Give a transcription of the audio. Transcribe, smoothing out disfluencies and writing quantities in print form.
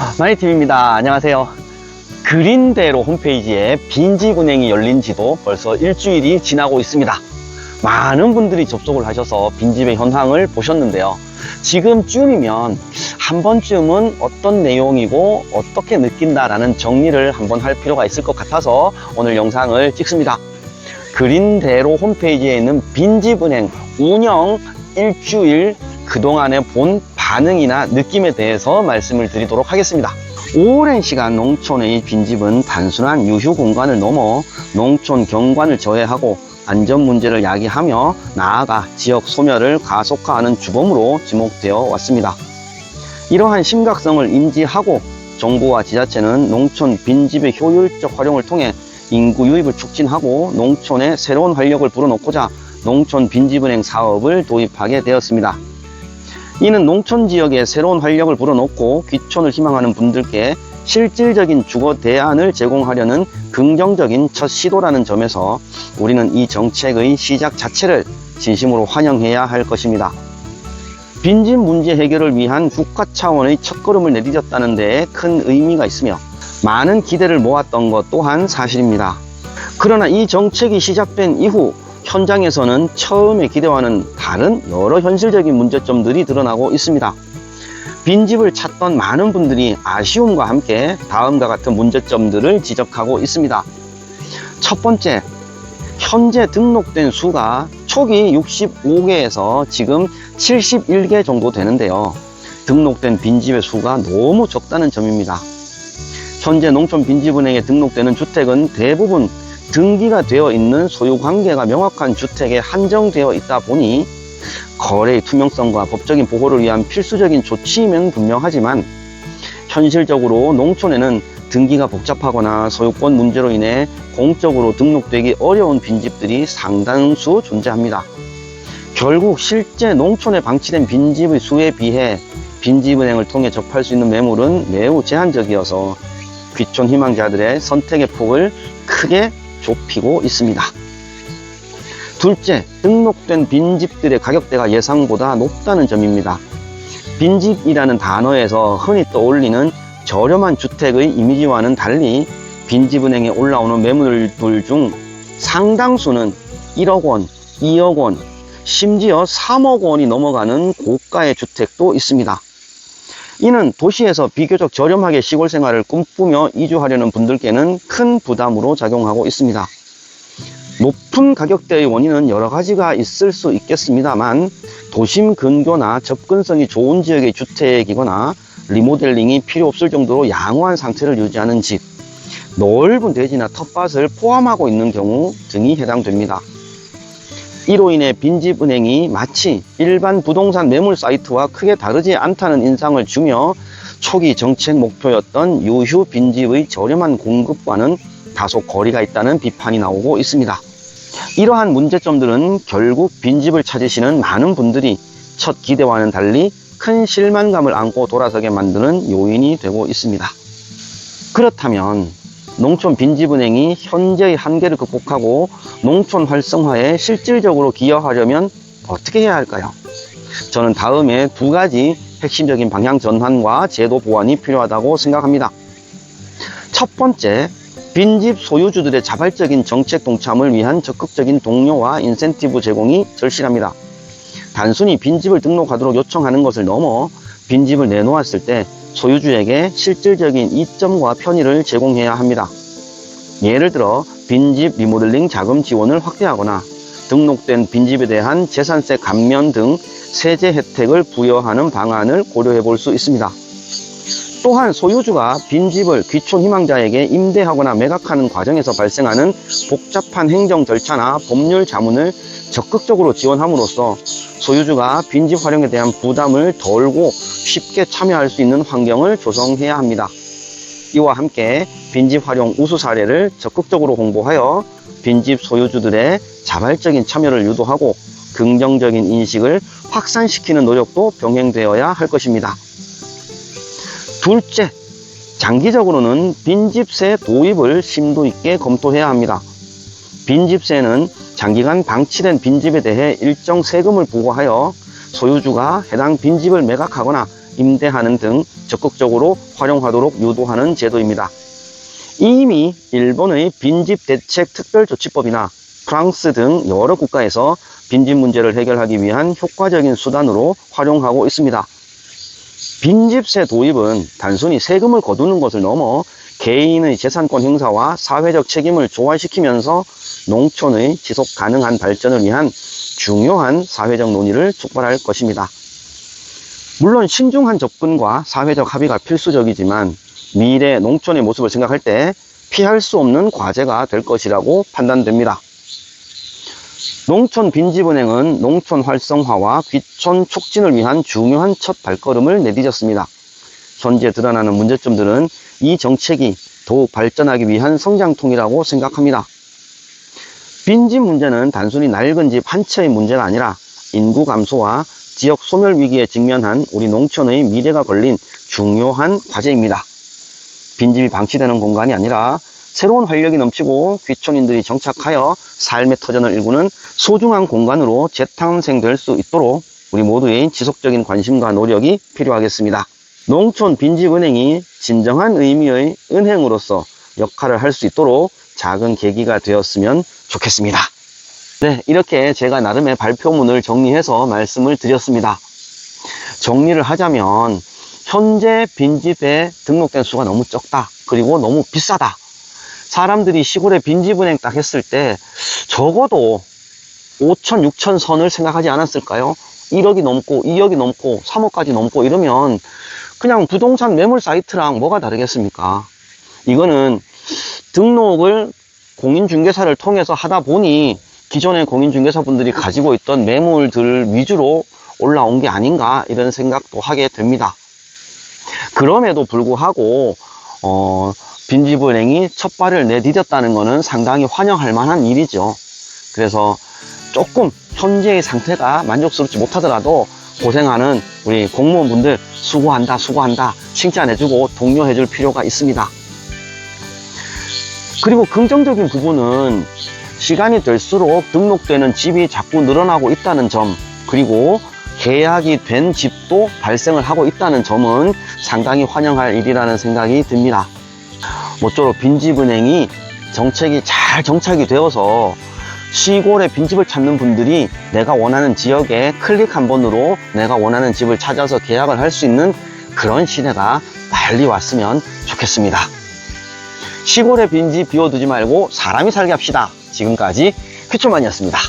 마이팀입니다. 안녕하세요. 그린대로 홈페이지에 빈집 운행이 열린 지도 벌써 일주일이 지나고 있습니다. 많은 분들이 접속을 하셔서 빈집의 현황을 보셨는데요. 지금쯤이면 한 번쯤은 어떤 내용이고 어떻게 느낀다라는 정리를 한번 할 필요가 있을 것 같아서 오늘 영상을 찍습니다. 그린대로 홈페이지에 있는 빈집 운행 운영 일주일 그동안에 본 반응이나 느낌에 대해서 말씀을 드리도록 하겠습니다. 오랜 시간 농촌의 빈집은 단순한 유휴 공간을 넘어 농촌 경관을 저해하고 안전 문제를 야기하며 나아가 지역 소멸을 가속화하는 주범으로 지목되어 왔습니다. 이러한 심각성을 인지하고 정부와 지자체는 농촌 빈집의 효율적 활용을 통해 인구 유입을 촉진하고 농촌에 새로운 활력을 불어넣고자 농촌 빈집은행 사업을 도입하게 되었습니다. 이는 농촌 지역에 새로운 활력을 불어넣고 귀촌을 희망하는 분들께 실질적인 주거 대안을 제공하려는 긍정적인 첫 시도라는 점에서 우리는 이 정책의 시작 자체를 진심으로 환영해야 할 것입니다. 빈집 문제 해결을 위한 국가 차원의 첫걸음을 내디뎠다는 데에 큰 의미가 있으며 많은 기대를 모았던 것 또한 사실입니다. 그러나 이 정책이 시작된 이후 현장에서는 처음의 기대와는 다른 여러 현실적인 문제점들이 드러나고 있습니다. 빈집을 찾던 많은 분들이 아쉬움과 함께 다음과 같은 문제점들을 지적하고 있습니다. 첫 번째, 현재 등록된 수가 초기 65개에서 지금 71개 정도 되는데요. 등록된 빈집의 수가 너무 적다는 점입니다. 현재 농촌 빈집은행에 등록되는 주택은 대부분 등기가 되어 있는 소유관계가 명확한 주택에 한정되어 있다 보니 거래의 투명성과 법적인 보호를 위한 필수적인 조치이면 분명하지만 현실적으로 농촌에는 등기가 복잡하거나 소유권 문제로 인해 공적으로 등록되기 어려운 빈집들이 상당수 존재합니다. 결국 실제 농촌에 방치된 빈집의 수에 비해 빈집은행을 통해 접할 수 있는 매물은 매우 제한적이어서 귀촌 희망자들의 선택의 폭을 크게 좁히고 있습니다. 둘째, 등록된 빈집들의 가격대가 예상보다 높다는 점입니다. 빈집이라는 단어에서 흔히 떠올리는 저렴한 주택의 이미지와는 달리 빈집은행에 올라오는 매물들 중 상당수는 1억 원, 2억 원, 심지어 3억 원이 넘어가는 고가의 주택도 있습니다. 이는 도시에서 비교적 저렴하게 시골 생활을 꿈꾸며 이주하려는 분들께는 큰 부담으로 작용하고 있습니다. 높은 가격대의 원인은 여러 가지가 있을 수 있겠습니다만 도심 근교나 접근성이 좋은 지역의 주택이거나 리모델링이 필요 없을 정도로 양호한 상태를 유지하는 집, 넓은 대지나 텃밭을 포함하고 있는 경우 등이 해당됩니다. 이로 인해 빈집은행이 마치 일반 부동산 매물 사이트와 크게 다르지 않다는 인상을 주며 초기 정책 목표였던 유휴 빈집의 저렴한 공급과는 다소 거리가 있다는 비판이 나오고 있습니다. 이러한 문제점들은 결국 빈집을 찾으시는 많은 분들이 첫 기대와는 달리 큰 실망감을 안고 돌아서게 만드는 요인이 되고 있습니다. 그렇다면 농촌 빈집은행이 현재의 한계를 극복하고 농촌 활성화에 실질적으로 기여하려면 어떻게 해야 할까요? 저는 다음에 두 가지 핵심적인 방향 전환과 제도 보완이 필요하다고 생각합니다. 첫 번째, 빈집 소유주들의 자발적인 정책 동참을 위한 적극적인 동료와 인센티브 제공이 절실합니다. 단순히 빈집을 등록하도록 요청하는 것을 넘어 빈집을 내놓았을 때 소유주에게 실질적인 이점과 편의를 제공해야 합니다. 예를 들어 빈집 리모델링 자금 지원을 확대하거나 등록된 빈집에 대한 재산세 감면 등 세제 혜택을 부여하는 방안을 고려해 볼 수 있습니다. 또한 소유주가 빈집을 귀촌 희망자에게 임대하거나 매각하는 과정에서 발생하는 복잡한 행정 절차나 법률 자문을 적극적으로 지원함으로써 소유주가 빈집 활용에 대한 부담을 덜고 쉽게 참여할 수 있는 환경을 조성해야 합니다. 이와 함께 빈집 활용 우수 사례를 적극적으로 홍보하여 빈집 소유주들의 자발적인 참여를 유도하고 긍정적인 인식을 확산시키는 노력도 병행되어야 할 것입니다. 둘째, 장기적으로는 빈집세 도입을 심도 있게 검토해야 합니다. 빈집세는 장기간 방치된 빈집에 대해 일정 세금을 부과하여 소유주가 해당 빈집을 매각하거나 임대하는 등 적극적으로 활용하도록 유도하는 제도입니다. 이미 일본의 빈집 대책 특별조치법이나 프랑스 등 여러 국가에서 빈집 문제를 해결하기 위한 효과적인 수단으로 활용하고 있습니다. 빈집세 도입은 단순히 세금을 거두는 것을 넘어 개인의 재산권 행사와 사회적 책임을 조화시키면서 농촌의 지속 가능한 발전을 위한 중요한 사회적 논의를 촉발할 것입니다. 물론 신중한 접근과 사회적 합의가 필수적이지만 미래 농촌의 모습을 생각할 때 피할 수 없는 과제가 될 것이라고 판단됩니다. 농촌 빈집은행은 농촌 활성화와 귀촌 촉진을 위한 중요한 첫 발걸음을 내디뎠습니다. 현재 드러나는 문제점들은 이 정책이 더욱 발전하기 위한 성장통이라고 생각합니다. 빈집 문제는 단순히 낡은 집 한 채의 문제가 아니라 인구 감소와 지역 소멸 위기에 직면한 우리 농촌의 미래가 걸린 중요한 과제입니다. 빈집이 방치되는 공간이 아니라 새로운 활력이 넘치고 귀촌인들이 정착하여 삶의 터전을 일구는 소중한 공간으로 재탄생될 수 있도록 우리 모두의 지속적인 관심과 노력이 필요하겠습니다. 농촌 빈집은행이 진정한 의미의 은행으로서 역할을 할 수 있도록 작은 계기가 되었으면 좋겠습니다. 네, 이렇게 제가 나름의 발표문을 정리해서 말씀을 드렸습니다. 정리를 하자면 현재 빈집에 등록된 수가 너무 적다. 그리고 너무 비싸다. 사람들이 시골에 빈집은행 딱 했을 때 적어도 5천, 6천 선을 생각하지 않았을까요? 1억이 넘고 2억이 넘고 3억까지 넘고 이러면 그냥 부동산 매물 사이트랑 뭐가 다르겠습니까? 이거는 등록을 공인중개사를 통해서 하다 보니 기존의 공인중개사분들이 가지고 있던 매물들 위주로 올라온 게 아닌가 이런 생각도 하게 됩니다. 그럼에도 불구하고 빈집은행이 첫 발을 내디뎠다는 것은 상당히 환영할 만한 일이죠. 그래서 조금 현재의 상태가 만족스럽지 못하더라도 고생하는 우리 공무원분들 수고한다 수고한다 칭찬해주고 독려해줄 필요가 있습니다. 그리고 긍정적인 부분은 시간이 될수록 등록되는 집이 자꾸 늘어나고 있다는 점, 그리고 계약이 된 집도 발생을 하고 있다는 점은 상당히 환영할 일이라는 생각이 듭니다. 모쪼록 빈집은행이 정책이 잘 정착이 되어서 시골에 빈집을 찾는 분들이 내가 원하는 지역에 클릭 한 번으로 내가 원하는 집을 찾아서 계약을 할 수 있는 그런 시대가 빨리 왔으면 좋겠습니다. 시골에 빈집 비워두지 말고 사람이 살게 합시다. 지금까지 휘초만이었습니다.